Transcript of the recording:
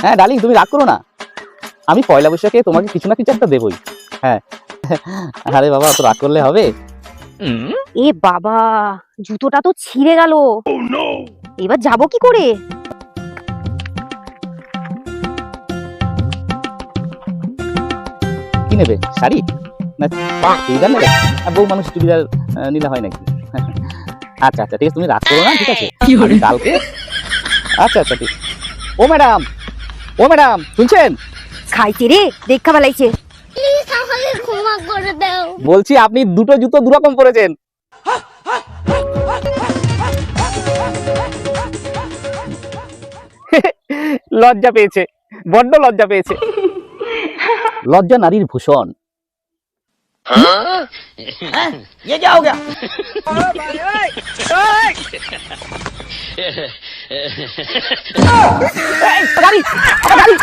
হ্যাঁ ডার্লিং, তুমি রাগ করো না, আমি পয়লা বৈশাখে তোমাকে কিছু না কিছু একটা দেবই। হ্যাঁ। আরে বাবা, তো রাগ করলে হবে? এ বাবা, জুতোটা তো ছিঁড়ে গেল, এবার যাব কি করে? কি নেবে, শাড়ি না চুড়িদার নেবে? বউ মানুষ চুড়িদার নিলে হয় নাকি? আচ্ছা আচ্ছা, ঠিক আছে, তুমি রাগ করো না, ঠিক আছে? আমি কালকে, আচ্ছা আচ্ছা ঠিক। ও ম্যাডাম, ও ম্যাডাম, শুনছেন? খাইছে রে, দেখা বেলাইছে। প্লিজ আমাকে ক্ষমা করে দাও। বলছি আপনি দুটো জুতো দুরকম পরেছেন। লজ্জা পেয়েছে, বড্ড লজ্জা পেয়েছে। লজ্জা নারীর ভূষণ। ये क्या हो गया? গাড়ি, গাড়ি।